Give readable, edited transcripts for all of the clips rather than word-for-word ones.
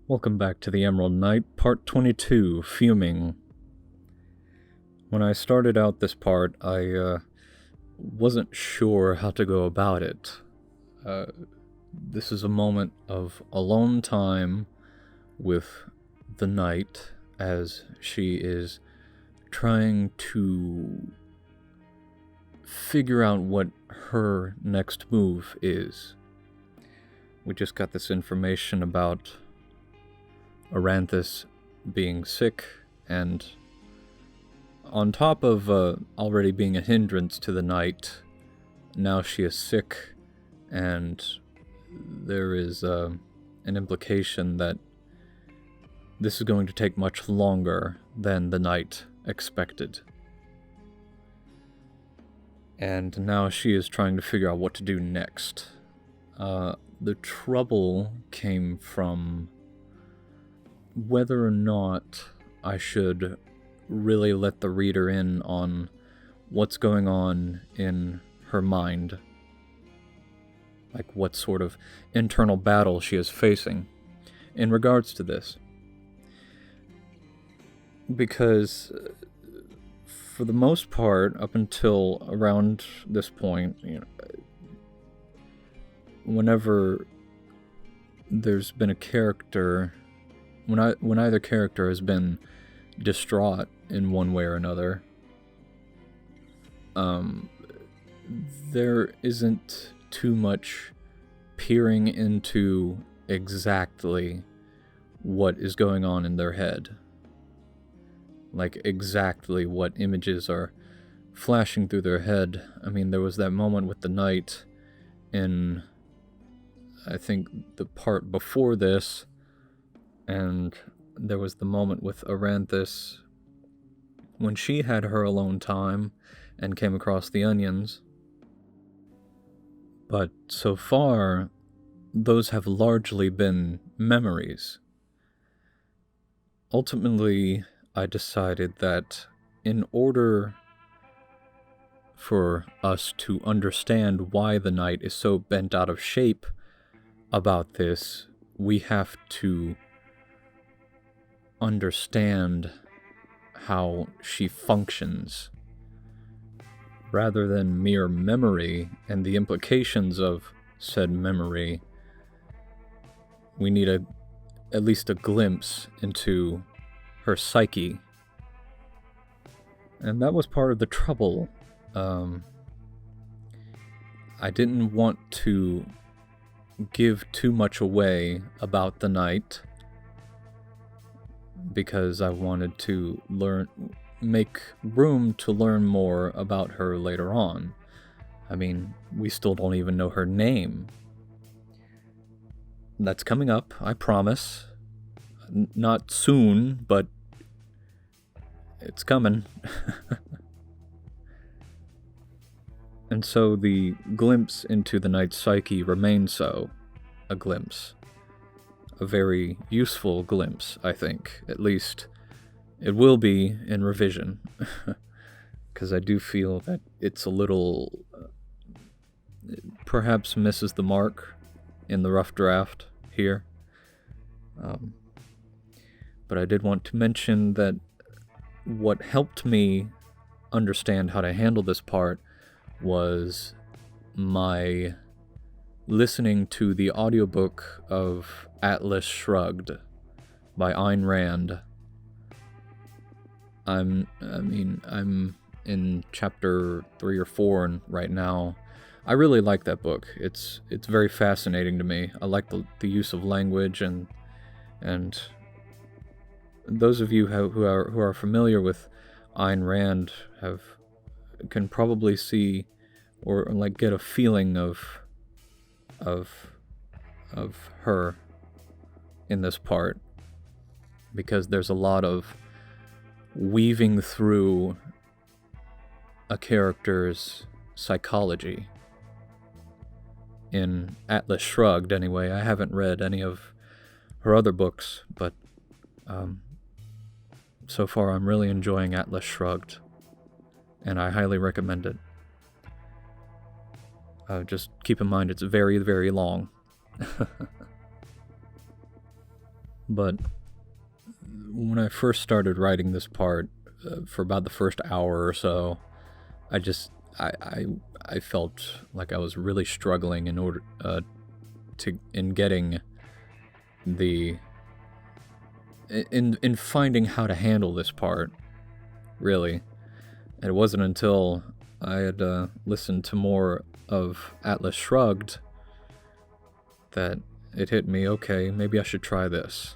Welcome back to the Emerald Knight, Part 22, Fuming. When I started out this part, I wasn't sure how to go about it. This is a moment of alone time with the knight as she is trying to figure out what her next move is. We just got this information about Eranthis being sick, and on top of already being a hindrance to the knight, now she is sick, and there is an implication that this is going to take much longer than the knight expected. And now she is trying to figure out what to do next. The trouble came from whether or not I should really let the reader in on what's going on in her mind. Like what sort of internal battle she is facing in regards to this. Because for the most part, up until around this point, whenever there's been a character, when either character has been distraught in one way or another, there isn't too much peering into exactly what is going on in their head. Like exactly what images are flashing through their head. I mean, there was that moment with the knight in, I think, the part before this, and there was the moment with Eranthis when she had her alone time and came across the onions. But so far, those have largely been memories. Ultimately, I decided that in order for us to understand why the knight is so bent out of shape about this, we have to understand how she functions, rather than mere memory and the implications of said memory. We need at least a glimpse into her psyche. And that was part of the trouble. I didn't want to give too much away about the knight, because I wanted to make room to learn more about her later on. I mean, we still don't even know her name. That's coming up, I promise. Not soon, but it's coming. And so the glimpse into the knight's psyche remains so a glimpse. A very useful glimpse, I think. At least it will be in revision. Because I do feel that it's a little perhaps misses the mark in the rough draft here. But I did want to mention that what helped me understand how to handle this part was my listening to the audiobook of Atlas Shrugged by Ayn Rand. I'm in chapter 3 or 4 right now. I really like that book. It's very fascinating to me. I like the use of language, and those of you who are familiar with Ayn Rand can probably see or like get a feeling of her in this part, because there's a lot of weaving through a character's psychology. In Atlas Shrugged, anyway. I haven't read any of her other books, but so far I'm really enjoying Atlas Shrugged, and I highly recommend it. Just keep in mind it's very, very long. But when I first started writing this part, for about the first hour or so, I felt like I was really struggling in getting in finding how to handle this part, really. And it wasn't until I had listened to more of Atlas Shrugged that it hit me, okay, maybe I should try this.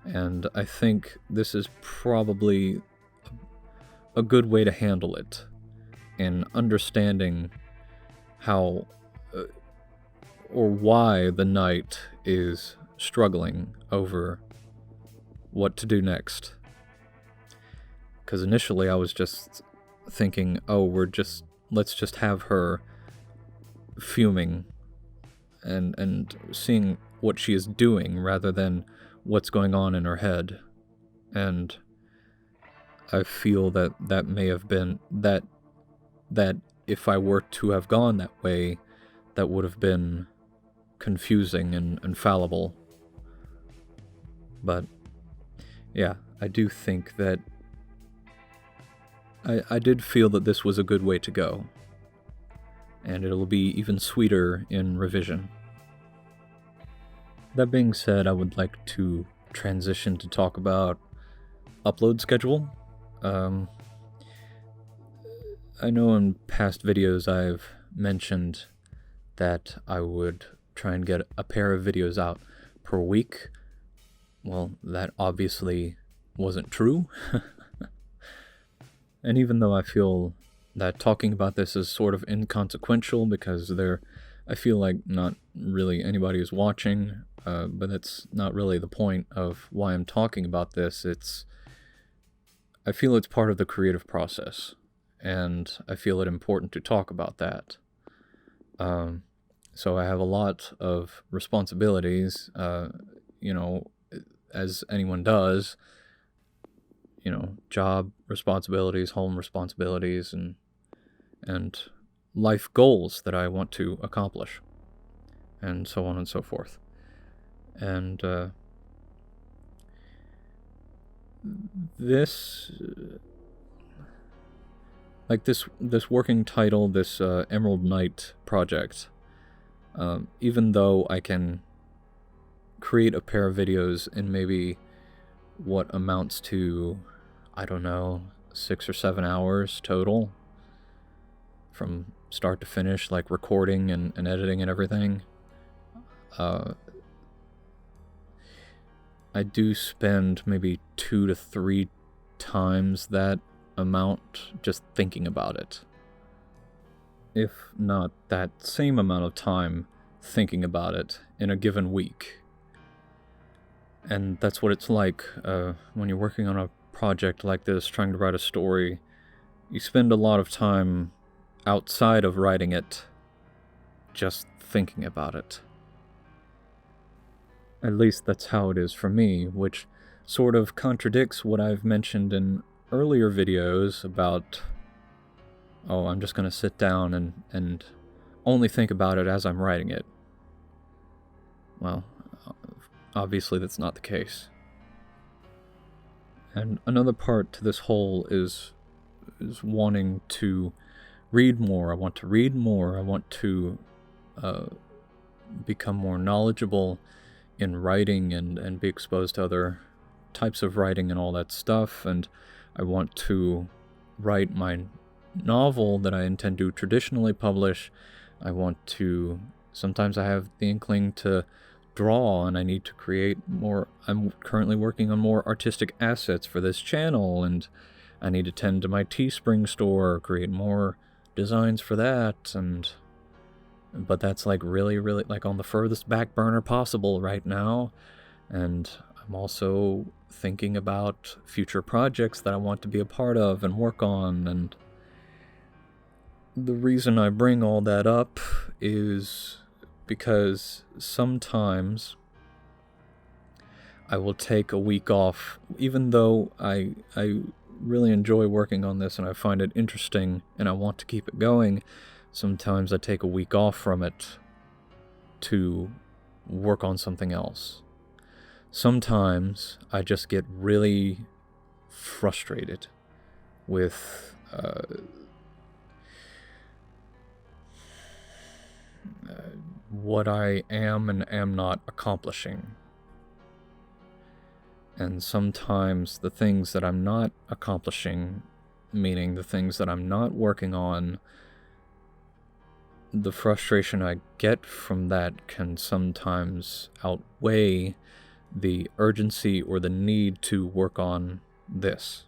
And I think this is probably a good way to handle it, in understanding how or why the knight is struggling over what to do next. Because initially I was just thinking, oh, let's just have her fuming and seeing what she is doing rather than what's going on in her head. And I feel that may have been that if I were to have gone that way, that would have been confusing and fallible. But yeah, I do think that I did feel that this was a good way to go, and it'll be even sweeter in revision. That being said, I would like to transition to talk about upload schedule. I know in past videos I've mentioned that I would try and get a pair of videos out per week. Well, that obviously wasn't true. And even though I feel that talking about this is sort of inconsequential because I feel like not really anybody is watching, but that's not really the point of why I'm talking about this. I feel it's part of the creative process, and I feel it important to talk about that. So I have a lot of responsibilities, as anyone does, job responsibilities, home responsibilities, and life goals that I want to accomplish, and so on and so forth. And this working title, this Emerald Knight project, even though I can create a pair of videos in maybe what amounts to, I don't know, 6 or 7 hours total from start to finish, like recording and editing and everything, I do spend maybe 2 to 3 times that amount just thinking about it, if not that same amount of time thinking about it in a given week. And that's what it's like when you're working on a project like this, trying to write a story. You spend a lot of time outside of writing it just thinking about it. At least that's how it is for me, which sort of contradicts what I've mentioned in earlier videos about, oh, I'm just going to sit down and only think about it as I'm writing it. Well, obviously that's not the case. And another part to this whole is wanting to read more. I want to read more. I want to become more knowledgeable in writing and be exposed to other types of writing and all that stuff. And I want to write my novel that I intend to traditionally publish. I want to... Sometimes I have the inkling to draw, and I need to create more. I'm currently working on more artistic assets for this channel, and I need to tend to my Teespring Store, create more designs for that, but that's like really, really like on the furthest back burner possible right now. And I'm also thinking about future projects that I want to be a part of and work on. And the reason I bring all that up is because sometimes I will take a week off, even though I really enjoy working on this and I find it interesting and I want to keep it going. Sometimes I take a week off from it to work on something else. sometimes I just get really frustrated with what I am and am not accomplishing. And sometimes the things that I'm not accomplishing, meaning the things that I'm not working on, the frustration I get from that can sometimes outweigh the urgency or the need to work on this,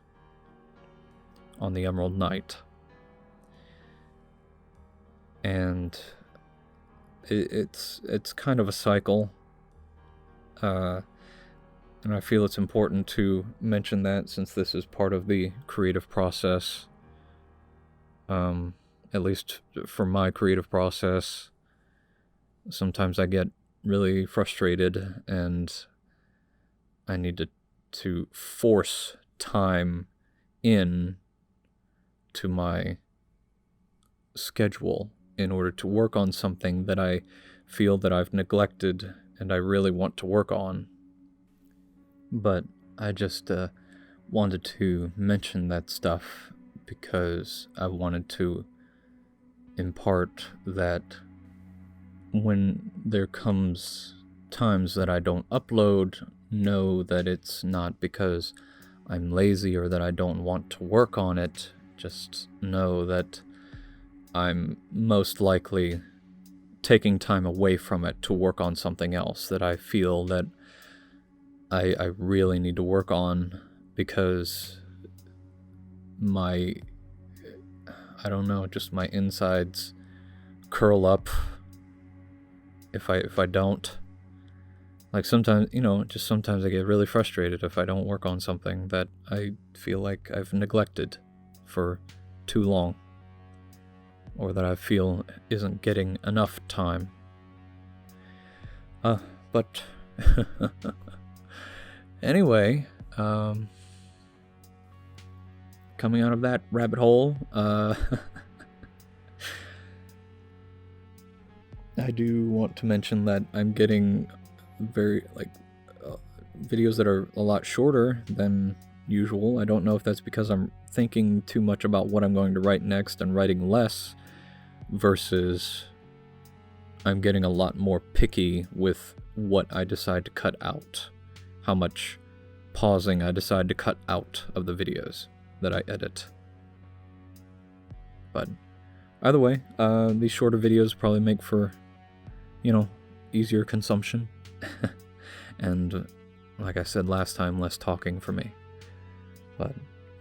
on the Emerald Knight. And it's kind of a cycle, and I feel it's important to mention that since this is part of the creative process. At least for my creative process, sometimes I get really frustrated and I need to force time in to my schedule in order to work on something that I feel that I've neglected and I really want to work on. But I just wanted to mention that stuff because I wanted to impart that when there comes times that I don't upload, know that it's not because I'm lazy or that I don't want to work on it. Just know that I'm most likely taking time away from it to work on something else that I feel that I really need to work on, because my insides curl up if I don't. Like sometimes, sometimes I get really frustrated if I don't work on something that I feel like I've neglected for too long, or that I feel isn't getting enough time. But anyway, coming out of that rabbit hole, I do want to mention that I'm getting videos that are a lot shorter than usual. I don't know if that's because I'm thinking too much about what I'm going to write next and writing less, versus I'm getting a lot more picky with what I decide to cut out, how much pausing I decide to cut out of the videos that I edit. But either way, these shorter videos probably make for, easier consumption. And like I said last time, less talking for me. But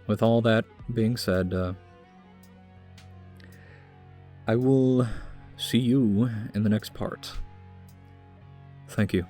with all that being said, I will see you in the next part. Thank you.